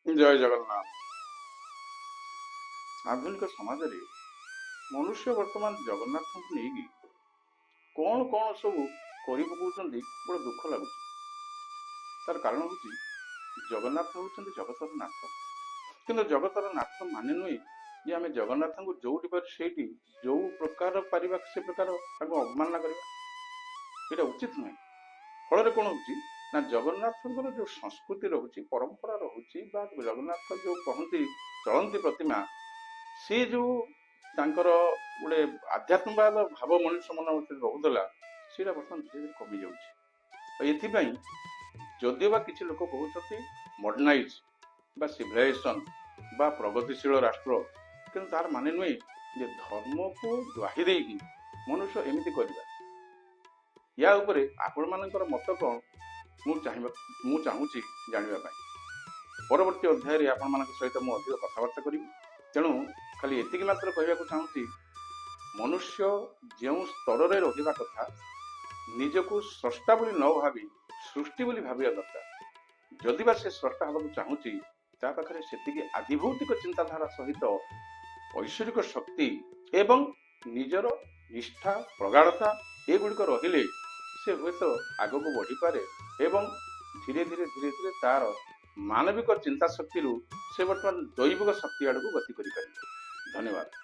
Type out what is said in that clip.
ଜୟ ଜଗନ୍ନାଥ। ଆଧୁନିକ ସମାଜରେ ମନୁଷ୍ୟ ବର୍ତ୍ତମାନ ଜଗନ୍ନାଥଙ୍କୁ ନେଇକି କଣ କଣ ସବୁ କରି ପକାଉଛନ୍ତି, ବଡ଼ ଦୁଃଖ ଲାଗୁଛି। ତାର କାରଣ ହେଉଛି ଜଗନ୍ନାଥ ହେଉଛନ୍ତି ଜଗତର ନାଥ, କିନ୍ତୁ ଜଗତର ନାଥ ମାନେ ନୁହେଁ ଯେ ଆମେ ଜଗନ୍ନାଥଙ୍କୁ ଯୋଉଠି ପାରୁ ସେଇଠି ଯୋଉ ପ୍ରକାର ପାରିବା ସେ ପ୍ରକାର ତାଙ୍କୁ ଅବମାନନା କରିବା, ଏଇଟା ଉଚିତ ନୁହେଁ। ଫଳରେ କଣ ହଉଛି ନା ଜଗନ୍ନାଥଙ୍କର ଯୋଉ ସଂସ୍କୃତି ରହୁଛି, ପରମ୍ପରା ରହୁଛି, ବା ଜଗନ୍ନାଥ ଯୋଉ କହନ୍ତି ଚଳନ୍ତି ପ୍ରତିମା, ସେ ଯୋଉ ତାଙ୍କର ଗୋଟେ ଆଧ୍ୟାତ୍ମିକ ଭାବ ମଣିଷ ମନ ଭିତରେ ରହୁଥିଲା, ସେଇଟା ବର୍ତ୍ତମାନ ଧୀରେ ଧୀରେ କମି ଯାଉଛି। ଏଥିପାଇଁ ଯଦିଓ ବା କିଛି ଲୋକ କହୁଛନ୍ତି ମଡର୍ଣ୍ଣାଇଜ ବା ସିଭିଲାଇଜେସନ ବା ପ୍ରଗତିଶୀଳ ରାଷ୍ଟ୍ର, କିନ୍ତୁ ତାର ମାନେ ନୁହେଁ ଯେ ଧର୍ମକୁ ଦ୍ୱାହି ଦେଇକି ମନୁଷ୍ୟ ଏମିତି କରିବା। ୟା ଉପରେ ଆପଣମାନଙ୍କର ମତ କ'ଣ ମୁଁ ଚାହୁଁଛି ଜାଣିବା ପାଇଁ। ପରବର୍ତ୍ତୀ ଅଧ୍ୟାୟରେ ଆପଣମାନଙ୍କ ସହିତ ମୁଁ ଅଧିକ କଥାବାର୍ତ୍ତା କରିବି। ତେଣୁ ଖାଲି ଏତିକି ମାତ୍ର କହିବାକୁ ଚାହୁଁଛି, ମନୁଷ୍ୟ ଯେଉଁ ସ୍ତରରେ ରହିବା କଥା, ନିଜକୁ ସ୍ରଷ୍ଟା ବୋଲି ନ ଭାବି ସୃଷ୍ଟି ବୋଲି ଭାବିବା ଦରକାର। ଯଦି ବା ସେ ସ୍ରଷ୍ଟା ହେବାକୁ ଚାହୁଁଛି, ତା ପାଖରେ ସେତିକି ଆଧିଭୌତିକ ଚିନ୍ତାଧାରା ସହିତ ଐଶ୍ୱରିକ ଶକ୍ତି ଏବଂ ନିଜର ନିଷ୍ଠା ପ୍ରଗାଢ଼ତା ଏଗୁଡ଼ିକ ରହିଲେ ସେ ହୁଏତ ଆଗକୁ ବଢ଼ିପାରେ ଏବଂ ଧୀରେ ଧୀରେ ତାର ମାନବିକ ଚିନ୍ତା ଶକ୍ତିରୁ ସେ ବର୍ତ୍ତମାନ ଦୈବିକ ଶକ୍ତି ଆଡ଼କୁ ଗତି କରିପାରିବ। ଧନ୍ୟବାଦ।